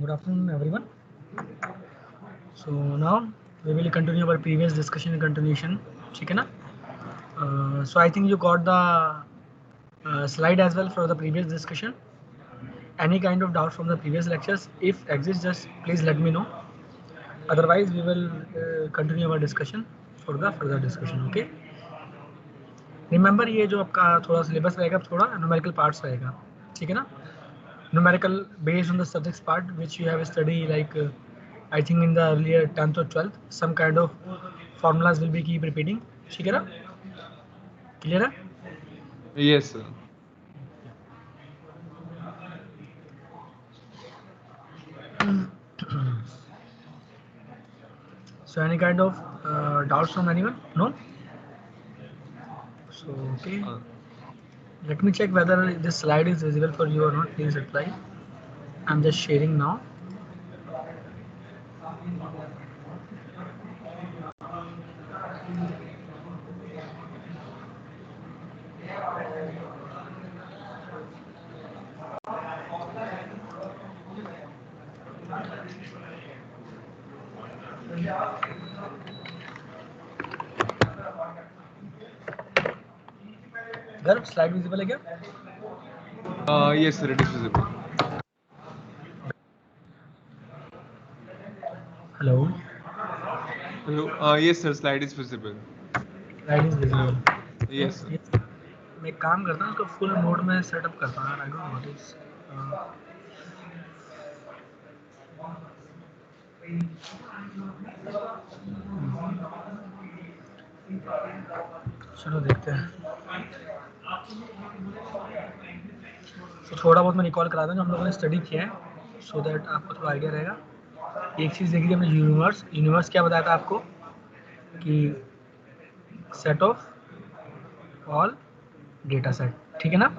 Good afternoon, everyone. So now we will continue our previous discussion continuation. ठीक है ना? So I think you got the slide as well for the previous discussion. Any kind of doubt from the previous lectures, if exists, just please let me know. Otherwise, we will continue our discussion for the further discussion. Okay. Remember ये जो आपका थोड़ा syllabus रहेगा, थोड़ा numerical parts रहेगा. ठीक है ना? Numerical based on the subjects part which you have studied like I think in the earlier 10th or 12th some kind of formulas will be keep repeating. ठीक है ना? Clear है? Yes, sir. So any kind of doubts from anyone? No? So okay. Let me check whether this slide is visible for you or not. Please reply. I'm just sharing now. गर्भ slide visible है क्या? Yes, sir, it is visible. Hello. Hello. Yes, sir, slide is visible. Slide is visible. Yes, sir. मैं एक काम करता हूँ, उसको full mode में सेटअप करता हूँ. आई डोंट नो व्हाट इज. चलो देखते हैं. तो थोड़ा बहुत मैं रिकॉल करा दूँ जो हम लोगों ने स्टडी किया है, सो दैट आपको थोड़ा आइडिया रहेगा. एक चीज़ देखी थी हमने, यूनिवर्स. यूनिवर्स क्या बताया था आपको कि set of all data set. ठीक है ना?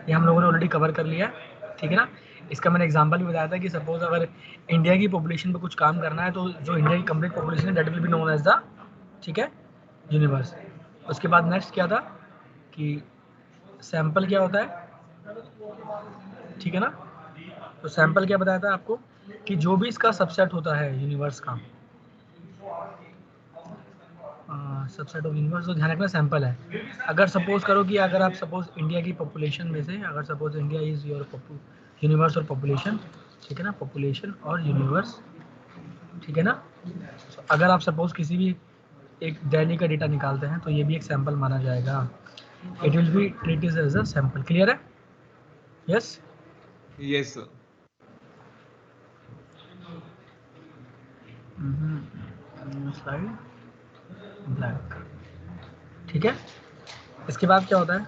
ये हम लोगों ने ऑलरेडी कवर कर लिया है. ठीक है ना? इसका मैंने एग्जांपल भी बताया था कि सपोज अगर इंडिया की पॉपुलेशन पे कुछ काम करना है तो जो इंडिया की कंप्लीट पॉपुलेशन है that will be known as the, ठीक है, यूनिवर्स. उसके बाद नेक्स्ट क्या था कि सैंपल क्या होता है. ठीक है ना? तो सैंपल क्या बताया था आपको कि जो भी इसका सबसेट होता है यूनिवर्स का, सबसेट ऑफ यूनिवर्स, तो ध्यान रखना सैंपल है. अगर सपोज करो कि अगर आप सपोज इंडिया की पॉपुलेशन में से, अगर suppose India is your universe और पॉपुलेशन, ठीक है ना, पॉपुलेशन और यूनिवर्स, ठीक है ना. तो अगर आप सपोज किसी भी एक दिल्ली का डेटा निकालते हैं तो ये भी एक सैंपल माना जाएगा. It will be treated as a sample. Clear है? Yes. Yes, sir. Slide blank. ठीक है. इसके बाद क्या होता है,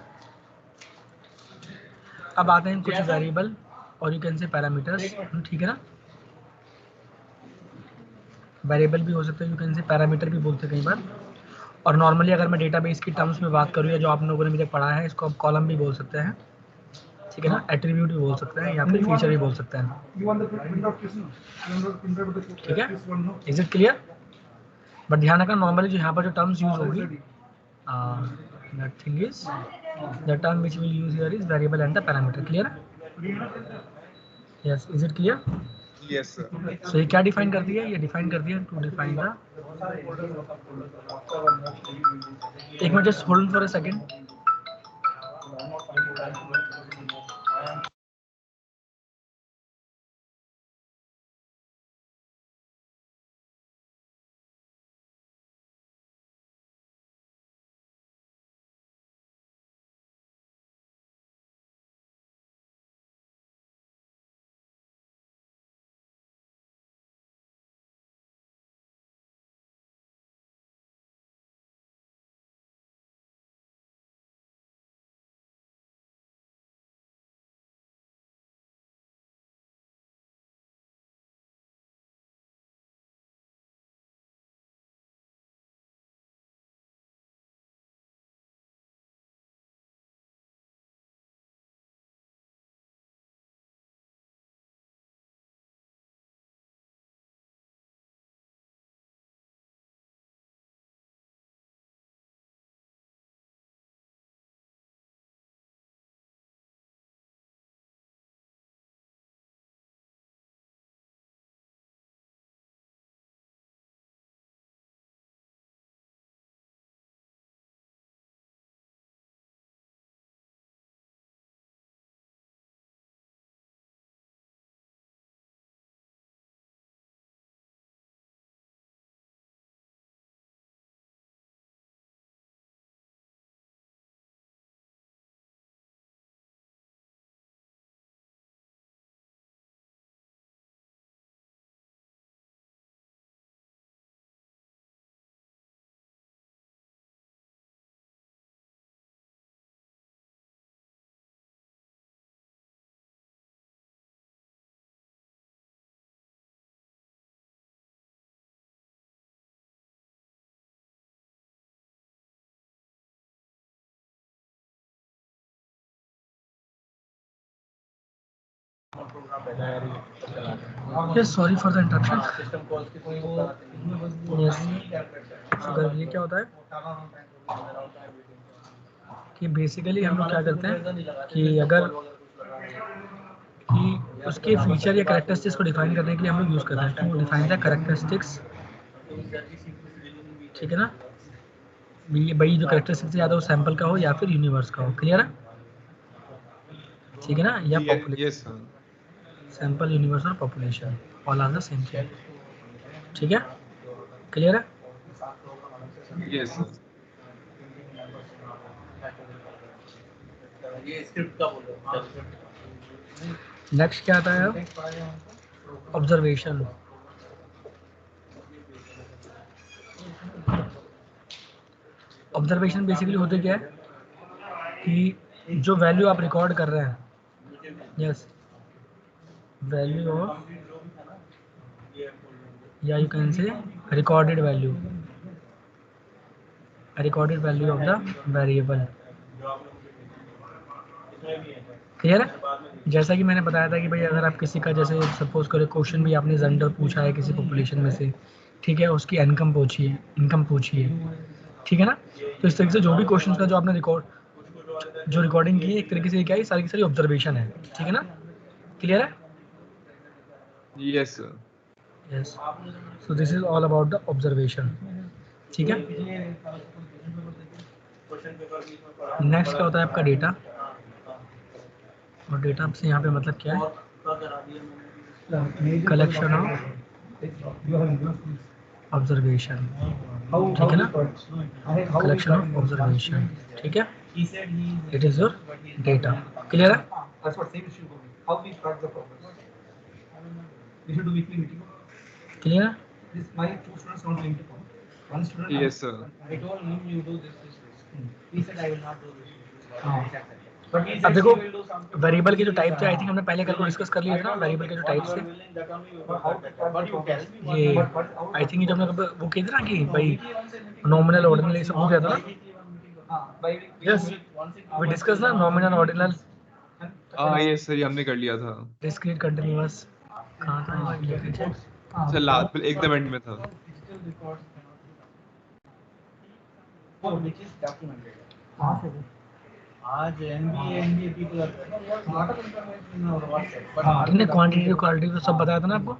अब आते हैं कुछ वेरिएबल और यू कैन से पैरामीटर्स. ठीक है ना? वेरिएबल भी हो सकते हैं, यू कैन से पैरामीटर भी बोलते हैं कई बार. और नॉर्मली अगर मैं डेटाबेस की टर्म्स में बात करूँ या जो आप लोगों ने मुझे पढ़ा है, इसको आप कॉलम भी बोल सकते हैं. ठीक है ना? एट्रीब्यूट भी बोल सकते हैं या फिर फीचर भी बोल सकते हैं. ठीक है. Is it clear? बट ध्यान रखना नॉर्मली जो यहाँ पर जो टर्म्स यूज होगी, that thing is the term which will use here is variable and the parameter. Clear? Yes. Is it clear? Yes, sir. सो ये क्या डिफाइन कर दिया? ये डिफाइन कर दिया टू डिफाइन द, एक minute just hold for a second. Yes, sorry for the interruption. Yes, अगर ये क्या होता है कि बेसिकली हम लोग क्या करते हैं कि अगर कि उसके फीचर या कैरेक्टरिस्टिक्स को डिफाइन करने के लिए हम लोग यूज़ करते हैं टू डिफाइन द कैरेक्टरिस्टिक्स, ठीक है ना। ये भाई जो कैरेक्टरिस्टिक्स या तो सैंपल का हो या फिर यूनिवर्स का हो, क्लियर है, ठीक है ना, या population, Yes, sir. Sample, universe और population all are the same thing, ठीक है, क्लियर है। Yes, sir. नेक्स्ट क्या आता है, ऑब्जर्वेशन। ऑब्जर्वेशन बेसिकली होते क्या है कि जो वैल्यू आप रिकॉर्ड कर रहे हैं, यस, वैल्यू ऑफ, या you can say recorded value, recorded value of the variable, clear है। जैसा कि मैंने बताया था कि भाई अगर आप किसी का जैसे सपोज करो क्वेश्चन भी आपने जेंडर पूछा है किसी पॉपुलेशन में से, ठीक है, उसकी इनकम पूछिए, ठीक है ना, तो इस तरीके से जो भी क्वेश्चन का जो आपने जो रिकॉर्डिंग की है, एक तरीके से क्या है, सारी की सारी ऑब्जर्वेशन है, ठीक है ना, क्लियर है। Yes, sir. Yes, so this is all about the observation, ठीक है। नेक्स्ट क्या होता है आपका डेटा, और डेटा से यहाँ पे मतलब क्या है, कलेक्शन ऑफ ऑब्जर्वेशन, ठीक है ना, कलेक्शन ऑफ ऑब्जर्वेशन, ठीक है, it is your data, clear है। क्लियर है। Yes, sir. अब देखो वेरिएबल के जो टाइप थे, आई थिंक हमने पहले कल को डिस्कस कर लिए थे ना, वेरिएबल के जो टाइप्स थे, ये आई थिंक जब हमने वो किए थे ना कि भाई नॉमिनल, ऑर्डिनल, ये सब हो गया था ना। यस, वी डिस्कस ना नॉमिनल, ऑर्डिनल, Yes, sir. ये हमने कर लिया था. डिस्क्रीट, कंटीन्यूअस, कहाँ था ये पीछे। सर लास्ट एकदम एंड में था. आज एनबीए पीपल कितने क्वांटिटी क्वालिटी तो सब बताया था ना आपको।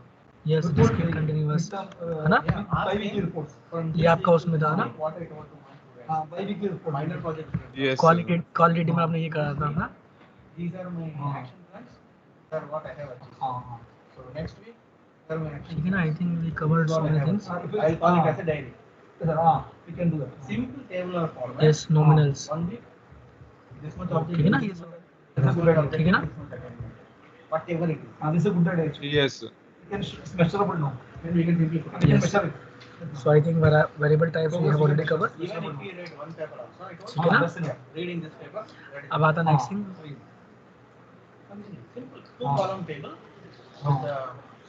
यस, डिस्क्रीट, कंटीन्यूअस, है ना, ये आपका उसमें था ना, Yes, sir. क्वालिटी में आपने ये करा था ना। These are my action plans. Sir, what I have achieved. So next week, sir, my action. ठीक है ना, I think we covered so many things. I'll call it as a diary. We can do that. Simple tabular format. Yes, nominals. 1 week. This much object. ठीक है ना, ये सब ठीक है ना। Whatever it is. This is a good idea. Actually. Yes, sir. We can it's measurable now. Then we can simply put it. Yes. Measure it. So I think variable types we have already covered. Even if we read one paper also, it was ठीक है ना। reading this paper. अब आता next thing. Simple two column table.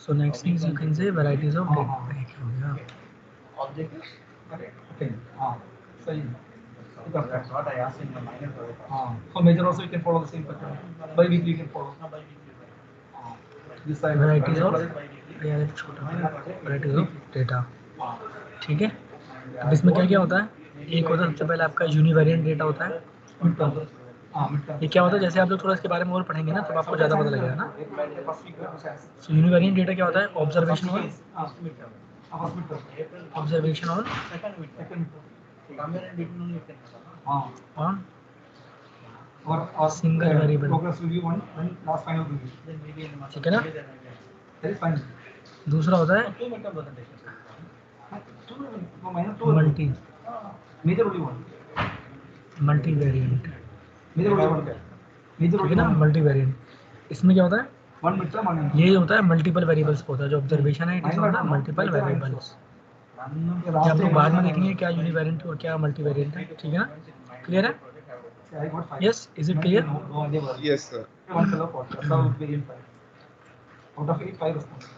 So next thing you can say varieties of data. Objectives. Correct. Same. That's what I asked in the minor project. So major also you can follow the same pattern. Bi-weekly you can follow. This side. Varieties of Bi-weekly. varieties of data, ठीक है। अब इसमें क्या क्या होता है, एक होता है सबसे पहले आपका यूनिवेरिएंट डेटा होता है। ये क्या होता है, जैसे आप लोग थोड़ा इसके बारे में और पढ़ेंगे ना तब आपको ज़्यादा पता लगेगा ना। So यूनिवेरिएंट डेटा क्या होता है, observation on on single variable. Progress review one and last final review. ठीक है ना। That is fine. दूसरा होता है multi Major only one. Multi variant, Major only one. Major ठीक है only ना, one. Multi variant. इसमें क्या होता है, One midterm one. ये होता है मल्टीपल वेरिएबल्स होता है, जो ऑब्जर्वेशन है इट इज होता है मल्टीपल वेरिएबल्स। ये आप लोग बाद में देखेंगे क्या यूनिवेरिएंट और क्या मल्टी वेरिएंट है, ठीक है ना, क्लियर है। I got five. Yes, is it clear. No idea about it. Yes, sir. One fellow for that's how it begin five. Out of 8, 5 responses.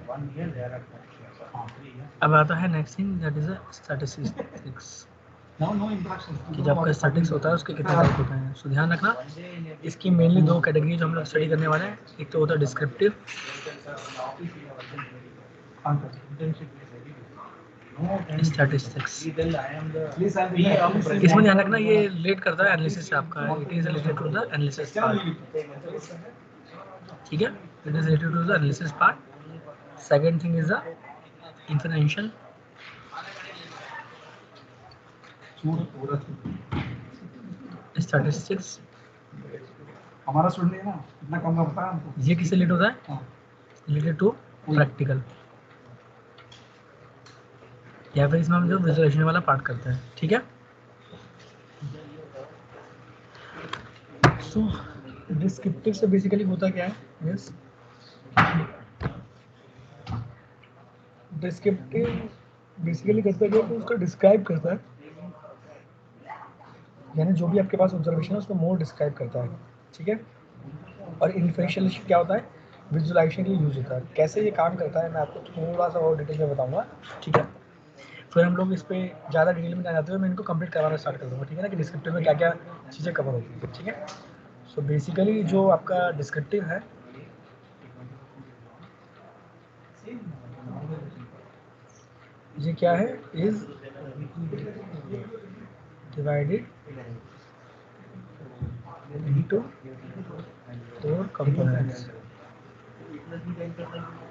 1 year there are 3 years. अब आता है next thing that is statistics. No interaction. कि जब आपका statics होता है उसके कितने टाइप होते हैं। सो ध्यान रखना इसकी मेनली दो कैटेगरी जो हम लोग स्टडी करने वाले हैं, एक तो होता है डिस्क्रिप्टिव, स्टैटिस्टिक्स। इसमें ध्यान रखना ये रिलेट करता है एनालिसिस से आपका, it is related to the analysis part, ठीक है, it is related to the analysis part. Second thing is the information, statistics. हमारा स्टूडेंट है ना, इतना कम का पता है हमको। ये किससे रिलेट होता है? रिलेटेड टू प्रैक्टिकल, या फिर इसमें हम जो विजुअलाइजेशन वाला पार्ट करते हैं, ठीक है। सो डिस्क्रिप्टिव से बेसिकली होता क्या है? यस, डिस्क्रिप्टिव बेसिकली करता क्या है कि उसको डिस्क्राइब करता है, यानी जो भी आपके पास ऑब्जर्वेशन है उसको मोर डिस्क्राइब करता है, ठीक है। और इन्फरेंशियल क्या होता है? विजुअलाइजेशन के लिए यूज होता है। कैसे ये काम करता है मैं आपको थोड़ा सा और डिटेल में बताऊंगा, ठीक है। फिर हम लोग इस पे ज़्यादा डिटेल में जाते हुए मैं इनको कंप्लीट करवाना स्टार्ट कर दूँगा, ठीक है ना, कि डिस्क्रिप्टिव में क्या क्या चीज़ें कवर होती है, ठीक है। सो बेसिकली जो आपका डिस्क्रिप्टिव है, ये क्या है? इज डिवाइडेड इनटू 4 कंपोनेंट्स,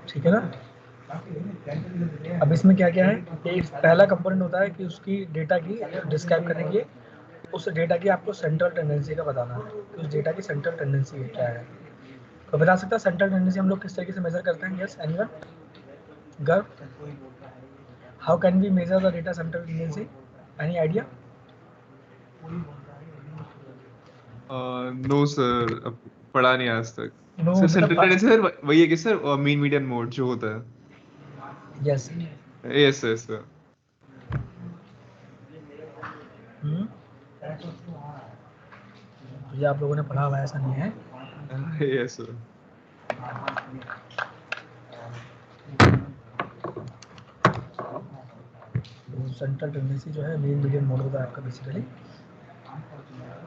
ठीक है ना। अब इसमें क्या क्या है? ये पहला कंपोनेंट होता है कि उसकी डेटा की डिस्क्राइब करने के लिए उस डेटा की आपको सेंट्रल टेंडेंसी का बताना है कि उस डेटा की सेंट्रल टेंडेंसी क्या है। तो बता सकता है सेंट्रल टेंडेंसी हम लोग किस तरीके से मेजर करते हैं? Yes, anyone? Garv, how can we measure the data central tendency? Any idea? No sir, पढ़ा नहीं आज तक। नो सर मतलब सेंट्रल टेंडेंसी सर वही है कि सर मीन मीडियन मोड जो होता है। यस। Yes yes sir. तो ये आप लोगों ने पढ़ा हुआ है, ऐसा नहीं है। Yes sir. सेंट्रल टेंडेंसी जो है मीन मीडियन मोड होता है आपका बेसिकली,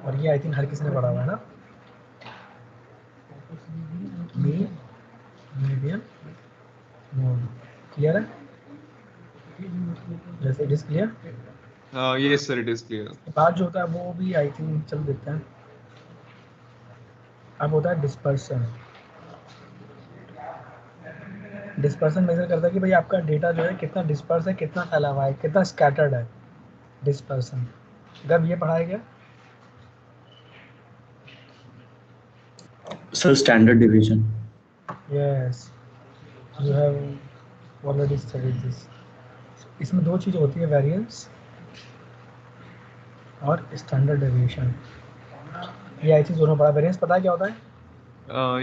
और ये आई थिंक हर किसी ने पढ़ा हुआ है ना, मीन मीडियन मोड। क्लियर है? जैसे it is clear. Yes sir, it is clear. बाद जो होता है वो भी आई थिंक चल देते हैं। अब होता है डिस्पर्सन। डिस्पर्सन मेजर करता है कि भाई आपका डेटा जो है कितना डिस्पर्स है, कितना फैला हुआ है, कितना स्कैटर्ड है। डिस्पर्सन जब ये पढ़ाया गया Sir, standard deviation. Yes, you have already studied this. इसमें दो चीज़ होती है, वेरिएंस और स्टैंडर्ड डेविएशन। ये आई चीज़ दोनों पढ़ा। वेरिएंस पता है क्या होता है?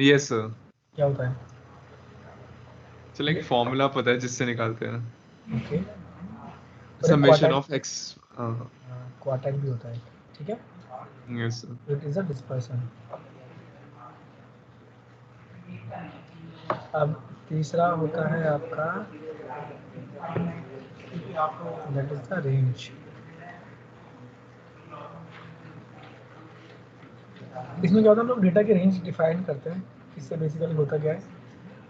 Yes sir. क्या होता है? चलो एक फॉर्मूला पता है जिससे निकालते हैं। Okay, summation of x. Quartile भी होता है, ठीक है। Yes sir. It is a dispersion. अब तीसरा होता है आपका दैट इज द रेंज। इसमें क्या होता है, हम लोग डेटा की रेंज डिफाइन करते हैं। इससे बेसिकली होता क्या है,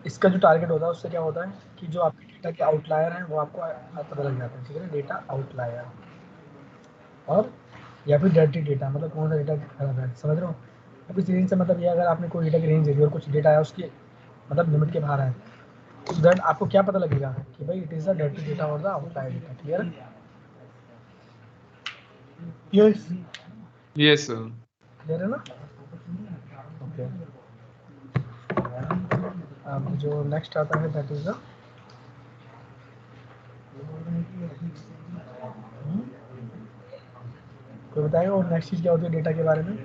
इसका जो टारगेट होता है उससे क्या होता है कि जो आपके डेटा के आउटलायर हैं वो आपको पता लग जाता है, ठीक है ना। डेटा आउटलायर और या फिर डर्टी डेटा, मतलब कौन सा डेटा खराब है, समझ रहे हो। अब इस रेंज से मतलब ये अगर आपने कोई डेटा की रेंज दे दी और कुछ डेटा है उसकी मतलब लिमिट के बाहर है, तो दैट आपको क्या पता लगेगा कि भाई it is the dirty data और द आउटलायर डेटा। क्लियर है? Yes, yes sir. क्लियर है ना? ओके। अब जो नेक्स्ट आता है दैट इज द कोई बताएगा और नेक्स्ट चीज क्या होती है डेटा के बारे में?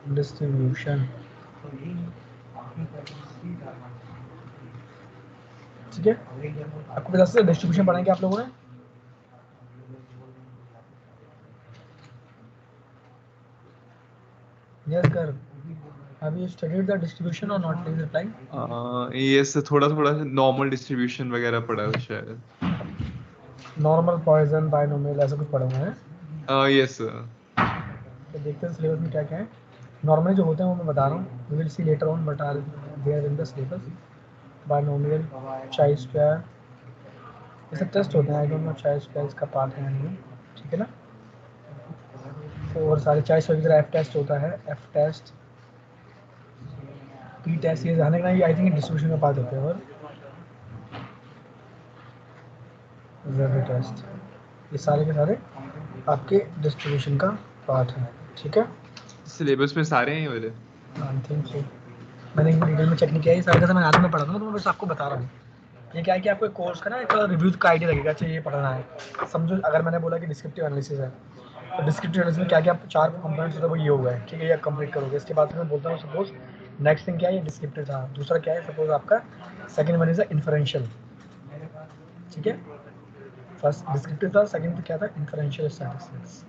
डिस्ट्रीब्यूशन, ठीक है। आपको पता है डिस्ट्रीब्यूशन पढ़ेंगे आप लोगों ने? यस कर, Have you studied the distribution or not? Please reply. Yes थोड़ा थोड़ा नॉर्मल डिस्ट्रीब्यूशन वगैरह पढ़ा है शायद. Normal, Poisson, binomial ऐसा कुछ पढ़ा हुआ है. Yes sir. तो देखते हैं सिलेबस में क्या क्या है. नॉर्मली जो होते हैं वो मैं बता रहा हूँ. We will see later on but are there in the syllabus. Binomial, chi square, ये सब टेस्ट होते हैं. I don't know chi square इसका पार्ट है या नहीं. ठीक है ना. तो और सारे चाई स्क्वायर की तरह एफ टेस्ट होता है. एफ टेस्ट, पी टेस्ट, ये जाने का नहीं. आई थिंक डिस्ट्रीब्यूशन का पार्ट होते हैं. और जेड टेस्ट, ये सारे के सारे आपके डिस्ट्रीब्यूशन का पार्ट है. ठीक है. सिलेबस में सारे हैं ये वाले. I think so. मैंने एक डिटेल में चेक नहीं किया. ये सारे का मैं आज में पढ़ा था ना, तो मैं बस आपको बता रहा हूँ. ये क्या है कि आपको एक कोर्स का ना एक रिव्यू का आइडिया लगेगा. अच्छा ये पढ़ना है. समझो अगर मैंने बोला कि डिस्क्रिप्टिव एनालिसिस है, तो डिस्क्रिप्टिव एनालिसिस में क्या क्या 4 कंपोनेंट्स होते हैं वो ये हुआ है. ठीक है, ये कंप्लीट करोगे. इसके बाद फिर मैं बोलता हूँ सपोज नेक्स्ट थिंग क्या है, ये डिस्क्रिप्टिव था. दूसरा क्या है, सपोज आपका सेकंड वन इज इन्फरेंशियल. ठीक है, फर्स्ट डिस्क्रिप्टिव था, सेकंड क्या था, इन्फरेंशियल स्टैटिस्टिक्स.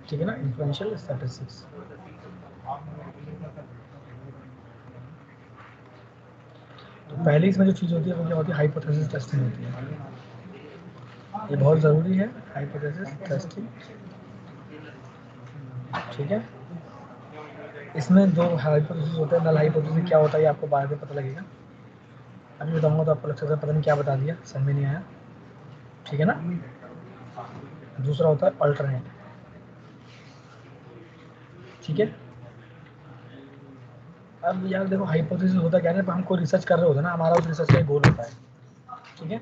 ठीक है ना, इन्फरेंशियल स्टैटिस्टिक्स. तो पहले इसमें जो चीज़ होती है वो क्या होती है, हाइपोथेसिस टेस्टिंग होती है. ये बहुत ज़रूरी है, हाइपोथेसिस टेस्टिंग. ठीक है. इसमें दो हाइपोथेसिस होते हैं. नल हाइपोथेसिस क्या होता है ये आपको बाद में पता लगेगा. अभी बताऊंगा तो आपको लगता है पता नहीं क्या बता दिया, समझ में नहीं आया. ठीक है ना. दूसरा होता है अल्टरनेट. ठीक है. अब यार देखो हाइपोथेसिस होता क्या है ना, हम कोई रिसर्च कर रहे होते हैं ना, हमारा उस रिसर्च का एक गोल होता है. ठीक है.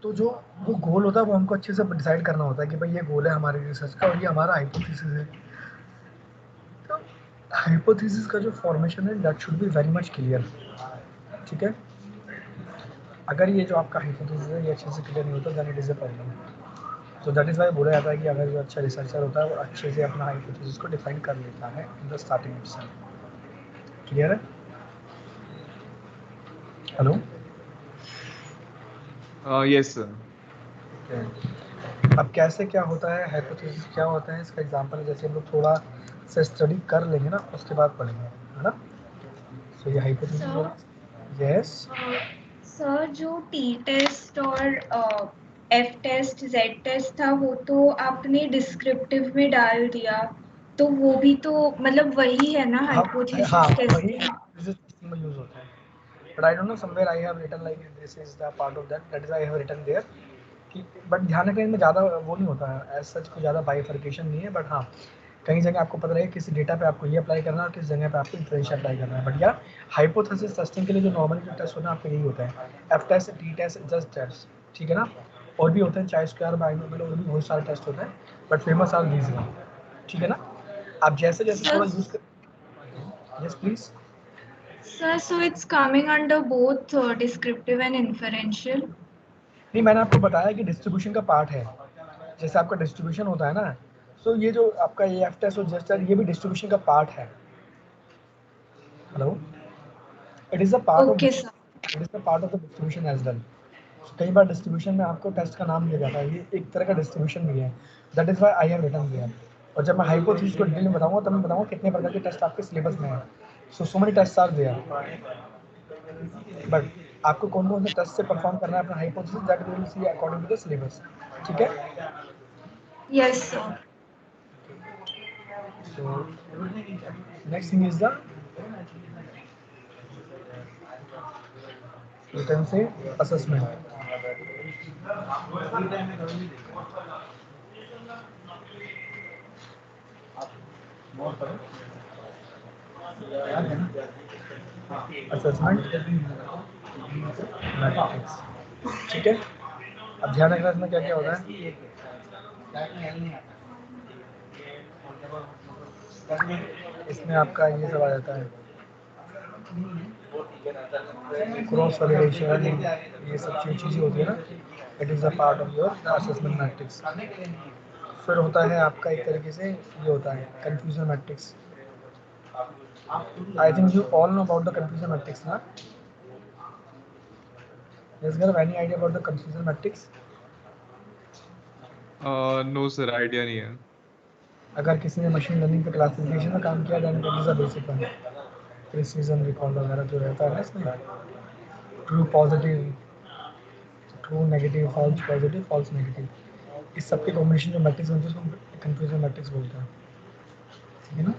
तो जो वो गोल होता है वो हमको अच्छे से डिसाइड करना होता है कि भाई ये गोल है हमारे रिसर्च का और ये हमारा हाइपोथेसिस है. तो हाइपोथेसिस का जो फॉर्मेशन है that should be very much clear. ठीक है. अगर ये जो आपका हाइपोथेसिस है ये अच्छे से क्लियर नहीं होता then it is a problem. तो दैट इज़ वाई बोला जाता है कि अगर जो अच्छा रिसर्चर होता है वो अच्छे से अपना हाइपोथेसिस को डिफाइन कर लेता है in the starting itself. Clear है. हेलो. Yes sir. अब कैसे क्या होता है हाइपोथेसिस, क्या होता है इसका एग्जांपल जैसे हम लोग थोड़ा से स्टडी कर लेंगे ना उसके बाद पढ़ेंगे, है ना. सो ये हाइपोथेसिस. यस सर जो टी टेस्ट और एफ टेस्ट जेड टेस्ट था वो तो आपने डिस्क्रिप्टिव में डाल दिया, तो वो भी तो मतलब वही है ना हाँ हाइपोथेसिस वही टेस्टिंग. टेस्टिंग में यूज होता है. But I don't know somewhere I have written like this is the part of that is I have written there कि बट ध्यान रखना इनमें ज़्यादा वो नहीं होता है एज सच, कोई ज़्यादा बाइफर्केशन नहीं है. बट हाँ कहीं जगह आपको पता लगे किसी डेटा पे आपको ये अप्लाई करना है और किस जगह पे आपको इन्फ्लुएंशियल अप्लाई करना है. बट या हाइपोथेसिस टेस्टिंग के लिए जो नॉर्मल जो टेस्ट होता है आपका यही होता है, F test, T test, just test. ठीक है ना. और भी होते हैं चाई स्क्वायर, बाइनोमियल, और भी बहुत सारे टेस्ट होते हैं but famous are these one. ठीक है ना. आप जैसे जैसे थोड़ा यूज कर. Yes please. Sir so it's coming under both descriptive and inferential. नहीं मैंने आपको बताया कि डिस्ट्रीब्यूशन का पार्ट है. जैसे आपका डिस्ट्रीब्यूशन होता है ना, सो ये जो आपका ये एफ टेस्ट और जस्ट ये भी डिस्ट्रीब्यूशन का पार्ट है. Hello. It is a part of okay sir. It is a part of the distribution as well. कई बार डिस्ट्रीब्यूशन में आपको टेस्ट का नाम दिया जाता है, ये एक तरह का डिस्ट्रीब्यूशन भी है. That is why I have written there. और जब मैं हाइपोथेसिस को डिटेल में बताऊंगा तब मैं बताऊंगा कितने प्रकार के टेस्ट आपके सिलेबस में है. So many test are there. But आपको कौन कौन से टेस्ट से परफॉर्म करना है अपना hypothesis that we will see according to the syllabus. ठीक है. Yes sir. So next thing is the, you can say, assessment. Assessment matrix. ठीक है. अब ध्यान रखना इसमें क्या क्या होता है. इसमें आपका ये सब आ जाता है, क्रॉस वैलिडेशन, ये सब चीज़ें होती है ना. It is a part of your assessment matrix. फिर होता है आपका एक तरीके से ये होता है confusion matrix. I think you all know about the confusion matrix ना. Does you have any idea about the confusion matrix? No sir idea नहीं है. अगर किसी ने मशीन लर्निंग पे क्लासिफिकेशन में काम किया then it is a basic one, precision recall वगैरह जो रहता है ना इसमें, true positive, true negative, false positive, false negative, इस सब के कॉम्बिनेशन जो मैट्रिक्स बनते हैं उसको कंफ्यूजन मैट्रिक्स बोलते हैं, ठीक है ना।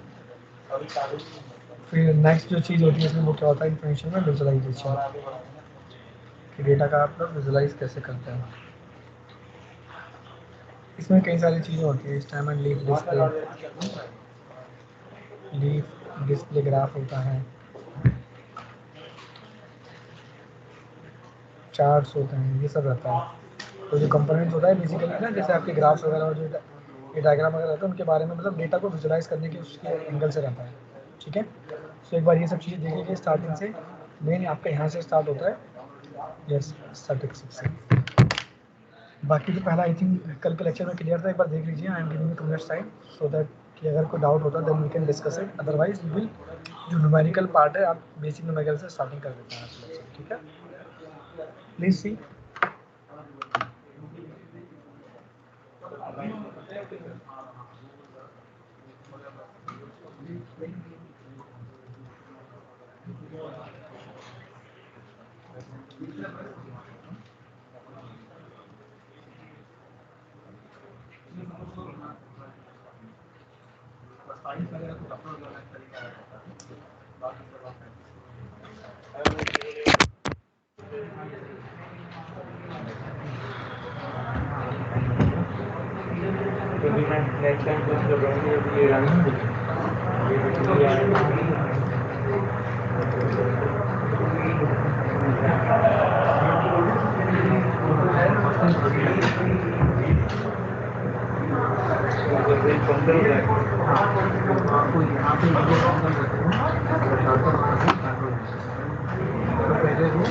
फिर नेक्स्ट जो चीज़ होती है इसमें वो क्या होता है, इन्फॉर्मेशन में विजुअलाइजेशन, कि डेटा का आप लोग विजुअलाइज कैसे करते हैं। इसमें कई सारी चीज़ें होती है, stem and leaf display, leaf display graph होता है, चार्ट्स होते हैं, ये सब रहता है। तो जो कंपोनेंट्स होता है बेसिकली ना, जैसे आपके ग्राफ्स वगैरह और जो ये डायग्राम वगैरह रहता है उनके बारे में, मतलब डेटा को विजुलाइज करने के उसके एंगल से रहता है, ठीक है। तो एक बार ये सब चीज़ें देख लीजिए स्टार्टिंग से, मेन आपका यहाँ से स्टार्ट होता है, यस स्टैटिस्टिक्स से। बाकी तो पहला आई थिंक कल के लेक्चर में क्लियर था, एक बार देख लीजिए। I am giving you 2 minutes time so that कि अगर कोई डाउट होता then we can discuss it, otherwise we will, जो न्यूमेरिकल पार्ट है आप बेसिक न्यूमेरिकल से स्टार्टिंग कर देते हैं आज लेक्चर, ठीक है। Please see. नेक्स्ट टाइम तो ये आपको यहाँ पे पहले वो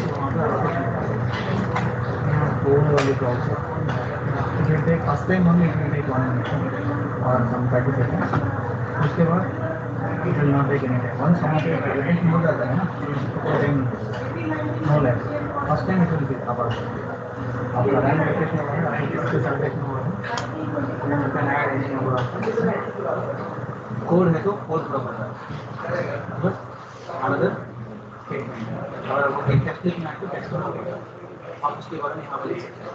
वहाँ वाली प्रॉब्लम फर्स्ट टाइम हम इम्प्लीमेंट और हम प्रैक्टिस करते हैं, उसके बाद it will not take any time. Once वहाँ पे प्रेजेंटेशन हो जाता है ना, no lack first time it will be about आपका रैंक प्रेजेंटेशन होगा, रैंक किसके सेलेक्शन होगा, कोड है तो कोड पूरा पड़ रहा है, बस अनदर स्टेटमेंट और वो एक टेक्स्ट में आपको टेक्स्ट होगा, आप उसके बारे में यहाँ पे लिख सकते हैं।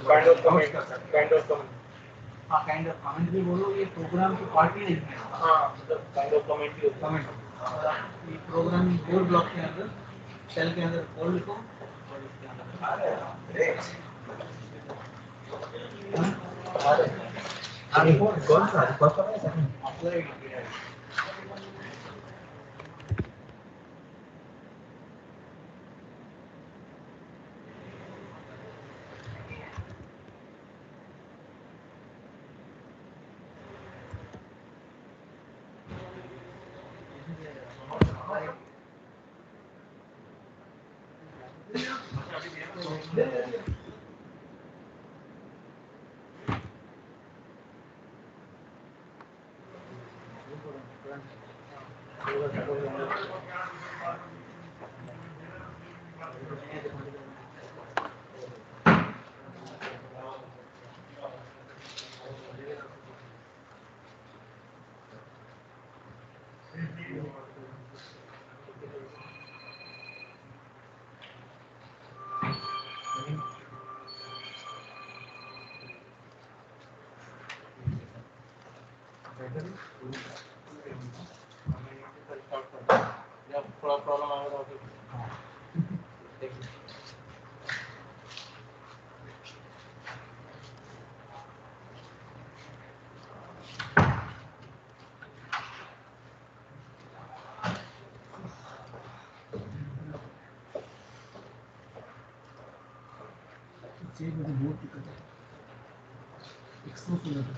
Kind of comment, kind of comment, हाँ काइंड ऑफ कमेंट भी बोलो, ये प्रोग्राम की पार्ट ही नहीं है। हाँ मतलब काइंड ऑफ कमेंट भी कमेंट, ये प्रोग्रामिंग कोड ब्लॉक के अंदर शेल के अंदर कोड लिखो और इसके अंदर कौन सा अप्लाई प्रॉब्लम आएगा तो बहुत दिक्कत है, एक्सपोज हो जाता है।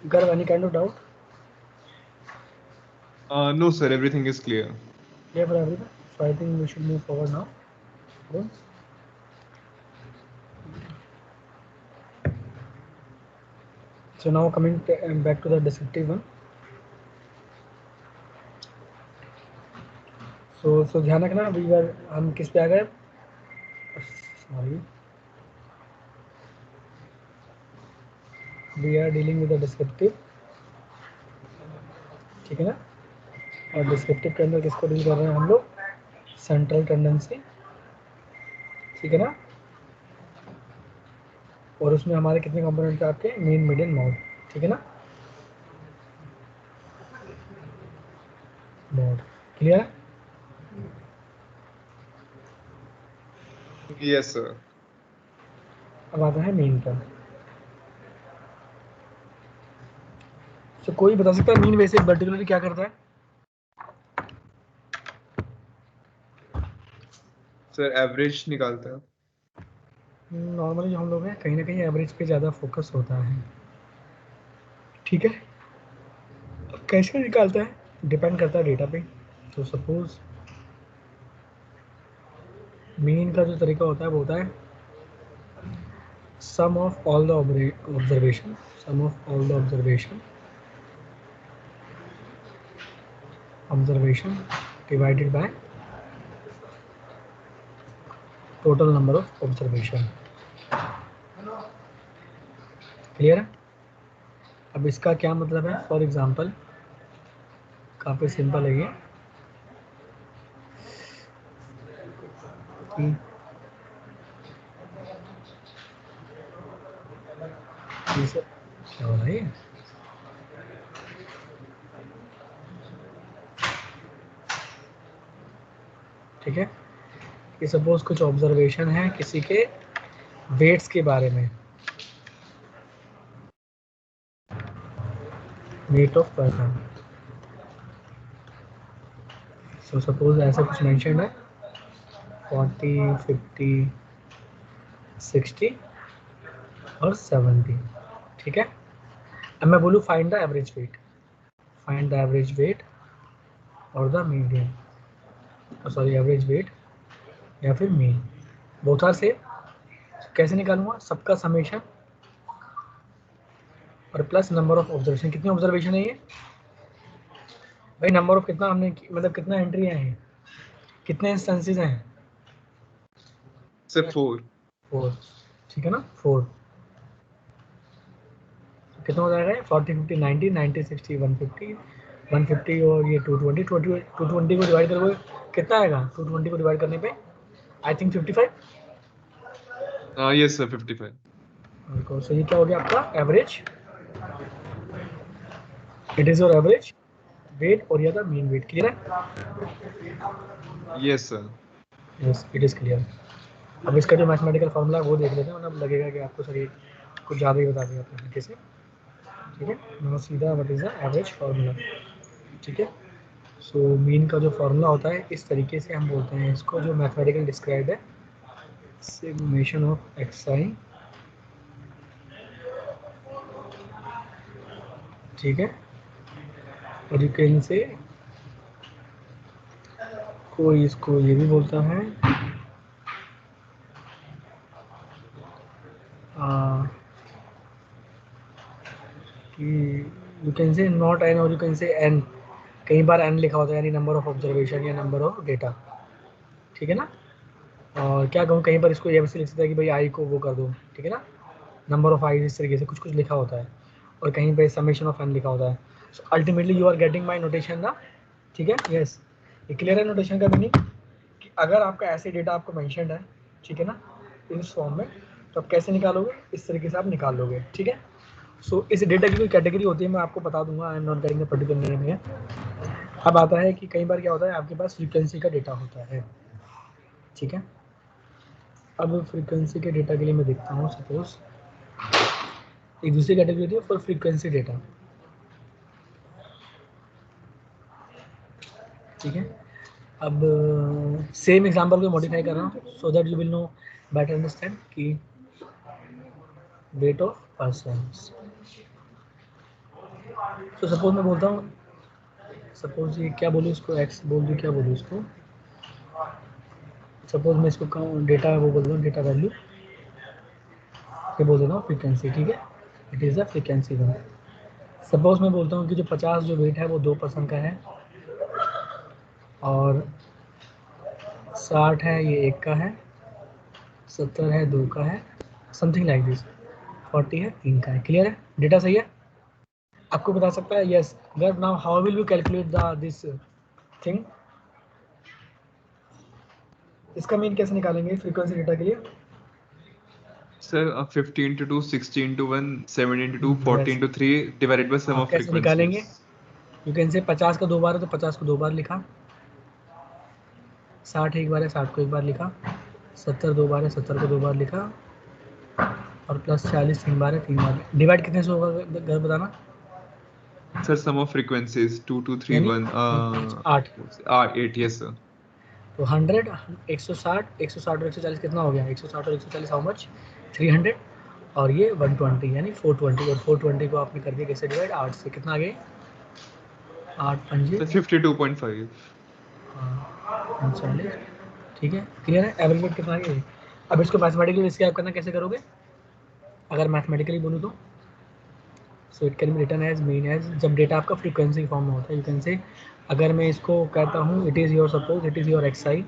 Got any kind of doubt? No, sir. Everything is clear. Clear for everyone? So I think we should move forward now. Good. So now coming back to the descriptive one. So ध्यान रखना हम किस पे आ गए? Sorry. We are dealing with the descriptive. ठीक है ना? और डिस्क्रिप्टिव के अंदर किसको डील कर रहे हैं हम लोग? सेंट्रल टेंडेंसी, ठीक है ना? और उसमें हमारे कितने कंपोनेंट थे आपके? मीन, मीडियन, मोड, ठीक है ना? मोड क्लियर है? Yes, sir. अब आता है मीन पर. तो कोई बता सकता है मीन वैसे पर्टिकुलरली क्या करता है? सर एवरेज निकालता है. नॉर्मली जो हम लोग हैं कहीं ना कहीं एवरेज पे ज़्यादा फोकस होता है, ठीक है? कैसे निकालता है? डिपेंड करता है डेटा पे. तो सपोज मीन का जो तरीका होता है वो होता है sum of all the observation, sum of all the observation divided by total number of observation. Clear है? अब इसका क्या मतलब है? फॉर एग्जांपल काफ़ी सिंपल है ये कि क्या हो रहा है? ठीक है कि सपोज कुछ ऑब्जर्वेशन है किसी के वेट्स के बारे में, weight of person. So suppose ऐसा कुछ मेंशन है 40, 50, 60 और 70, ठीक है? अब मैं बोलूँ find the average weight, find the average weight और the median, sorry average weight या फिर मीन, बोथ आर सेम. कैसे निकालूंगा? सबका समेशन और प्लस नंबर ऑफ ऑब्जर्वेशन. कितने ऑब्जर्वेशन है ये भाई? नंबर ऑफ कितना हमने मतलब कितना एंट्री हैं, कितने इंस्टेंसेस हैं? सर 4. 4, ठीक है ना? 4 कितना हो जाएगा? 40, 50, 90, 90, 60, 150, 150 और ये 220, 220 को डिवाइड करोगे कितना आएगा? 220 को डिवाइड करने पे आई थिंक 55. Yes sir 55. सो ये क्या हो गया आपका? Average. It is your average weight और ये था मीन वेट. क्लियर है? Yes sir. Yes it is clear. अब इसका जो मैथमेटिकल फार्मूला है वो देख लेते हैं, मतलब लगेगा कि आपको सर ये कुछ ज़्यादा ही बता दिया अपने तरीके से, ठीक है? मैं सीधा what is the average formula, ठीक है? सो मीन का जो फार्मूला होता है इस तरीके से हम बोलते हैं इसको, जो मैथमेटिकल डिस्क्राइब है समेशन ऑफ xi, ठीक है? और यू कैन से कोई इसको ये भी बोलता है कि you can say not an और यू कैन से एन. कई बार एन लिखा होता है यानी नंबर ऑफ ऑब्जर्वेशन या नंबर ऑफ डेटा, ठीक है ना? और क्या कहूँ, कहीं पर इसको ये भी लिख सकता है कि भाई आई को वो कर दो, ठीक है ना? नंबर ऑफ आई इस तरीके से कुछ कुछ लिखा होता है, और कहीं पे समेशन ऑफ एन लिखा होता है. So ultimately you are getting my notation ना, ठीक है? यस ये क्लियर है नोटेशन का मीनिंग कि अगर आपका ऐसे डेटा आपको मेंशन्ड है, ठीक है ना, इस फॉर्म में, तो आप कैसे निकालोगे? इस तरीके से आप निकाल लोगे, ठीक है? सो इस डेटा की कोई कैटेगरी होती है, मैं आपको बता दूंगा, I am not getting the particular name है. अब आता है कि कई बार क्या होता है आपके पास फ्रीक्वेंसी का डेटा होता है, ठीक है? अब फ्रीक्वेंसी के डेटा के लिए मैं देखता हूँ, सपोज एक दूसरी कैटेगरी होती है फॉर फ्रीक्वेंसी डेटा, ठीक है? अब सेम एग्जांपल को मॉडिफाई कर रहा हूँ so that you will know better understand कि वेट ऑफ पर्सन्स, तो सपोज मैं बोलता हूँ, सपोज ये क्या बोलूँ इसको, एक्स बोल दूँ, क्या बोलूँ इसको, सपोज मैं इसको कहूँ डेटा, वो बोल दूँ डेटा वैल्यू, ये बोल देता हूँ फ्रीक्वेंसी, ठीक है, it is the frequency one. Suppose मैं बोलता हूँ कि जो 50 जो वेट है वो 2% का है, और 60 है ये 1 का है, 70 है 2 का है, समथिंग लाइक दिस, 40 है 3 का है। क्लियर है? डेटा सही है? आपको बता सकता है? यस। गर्व, now how will you calculate the this thing? इसका मीन कैसे निकालेंगे फ्रीक्वेंसी डेटा के लिए? Sir, 15 into 2, 16 into 1, 17 into 2, 14 into 3 divided by sum of कैसे निकालेंगे? frequencies. यू कैन से 50 का 2 बार है तो 50 को 2 बार लिखा, 60 एक बार है 60 को 1 बार लिखा, 70 2 बार है 70 को 2 बार लिखा, और प्लस 40 3 बार है 3 बार। डिवाइड कितने से होगा घर बताना? Sir, sum of frequencies 2, 2, 3, यानी 1. 8। 8, yes sir. तो 100, 160, 160 और 140 कितना हो गया? 160 और 140 हाउ मच? 300, और ये 120 यानी 420, और 420 को आपने कर दिया कैसे डिवाइड? 8 से। कितना आ गए? 8 पंजे Sir, 52.5. 39। ठीक है, क्लियर है? एवरेज कितना आ गया? अब इसको मैथमेटिकली डिस्क्राइब करना कैसे करोगे? अगर मैथमेटिकली बोलूँ तो so it can be written as mean as, जब डेटा आपका फ्रीक्वेंसी फॉर्म में होता है, यू कैन से, अगर मैं इसको कहता हूँ it is your, suppose it is your X I,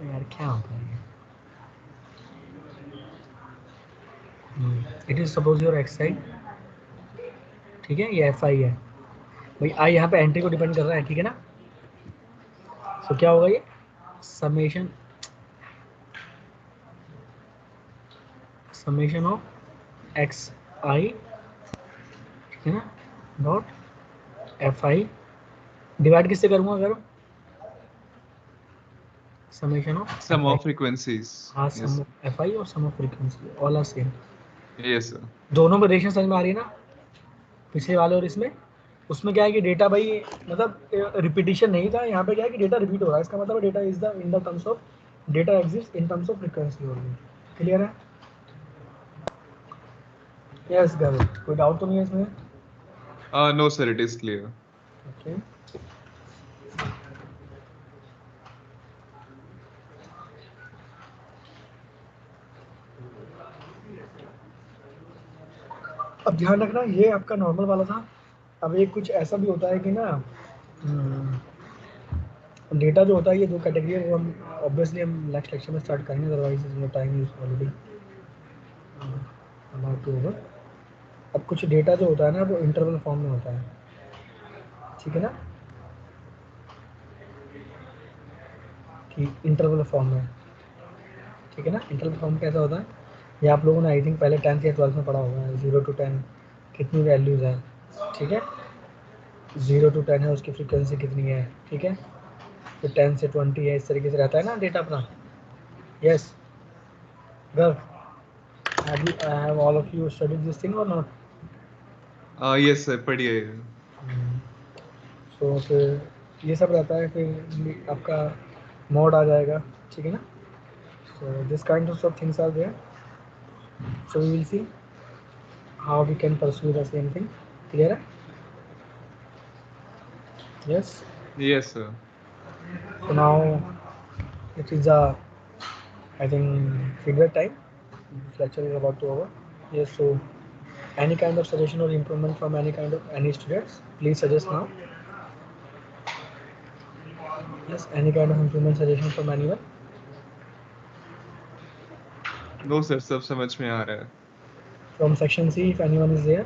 यार क्या होता है, it is suppose your X I, ठीक है, ये एफ आई है भाई, आई यहाँ पे एंट्री को डिपेंड कर रहा है, ठीक है ना? सो क्या होगा ये summation, summation of x I, ठीक है ना, डॉट एफ आई, डिवाइड किससे करूँगा अगर? Summation of Sum of frequencies. हाँ, Yes, sum of F I और sum of frequency, all are same. yes sir. दोनों में रेशियो समझ में आ रही है ना, पिछले वाले और इसमें? उसमें क्या है कि डेटा भाई मतलब रिपीटिशन नहीं था, यहाँ पे क्या है कि डेटा रिपीट हो रहा है, इसका मतलब data is the in the terms of, data exist in terms of frequency only. Clear है? यस गाइस, कोई डाउट तो नहीं है इसमें? No sir, it is clear. Okay, अब ध्यान रखना ये आपका नॉर्मल वाला था। अब एक कुछ ऐसा भी होता है कि ना डेटा जो होता है ये दो कैटेगरी है, वो हम ऑब्वियसली हम नेक्स्ट लेक्चर में स्टार्ट करेंगे, otherwise time is already about to over. अब कुछ डेटा जो होता है ना वो इंटरवल फॉर्म में होता है, ठीक है ना, कि इंटरवल फॉर्म में, ठीक है ना। इंटरवल फॉर्म कैसा होता है, ये आप लोगों ने आई थिंक पहले 10th या 12th में पढ़ा होगा, 0 to 10 कितनी वैल्यूज़ हैं, ठीक है, 0 to 10 है उसकी फ्रीक्वेंसी कितनी है, ठीक है, तो 10 से 20 है, इस तरीके से रहता है ना डेटा अपना। यस गर्व, have all of you studied this thing और नॉट? Yes sir, पढ़िए। सो फिर ये सब रहता है, फिर आपका मोड आ जाएगा, ठीक है ना। सो दिस काइंड ऑफ सब things are there, so we will see how we can pursue the same thing. Clear है? Yes. Yes sir. So now it is I think feedback time. This lecture is about to over. Yes. So any kind of suggestion or improvement from any students, please suggest now. Yes. Any kind of improvement suggestion from anyone? No sir, सब समझ में आ रहा है। From section C, if anyone is there.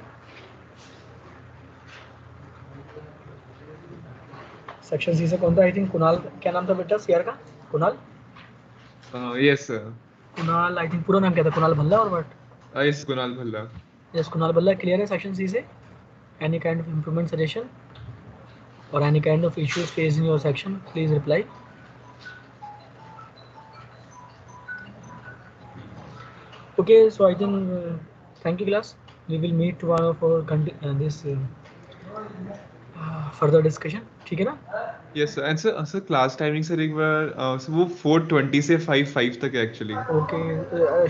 Section C से कौन था? I think Kunal, क्या नाम था बेटा सीआर का? Kunal? Yes sir. Kunal, I think पूरा नाम क्या था? कुणाल भल्ला और what? Yes, Kunal Bhalla. Yes, Kunal Bhalla. Clear है सेक्शन सी से? Any kind of improvement suggestion or any kind of issues faced in your section, please reply. Okay, so I think thank you class, we will meet tomorrow for this further discussion, ठीक है ना? Yes sir, and sir class timing sir एक बार वो 4:20 से 5 तक है actually. Okay,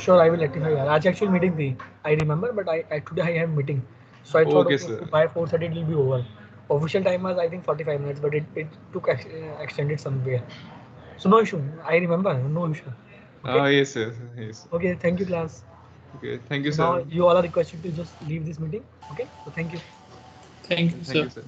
sure, I will rectify यार, आज actually meeting थी, I remember, but I today I have meeting, So I thought Okay, okay, sir. by 4:30 it will be over. Official time was I think 45 minutes, but it took extended somewhere. So no issue. I remember, no issue. Okay. Yes, sir. Yes. Okay. Thank you, class. Okay. Thank you, So now sir. you all are requested to just leave this meeting. Okay. So thank you. Thank you, Thank sir. you, sir.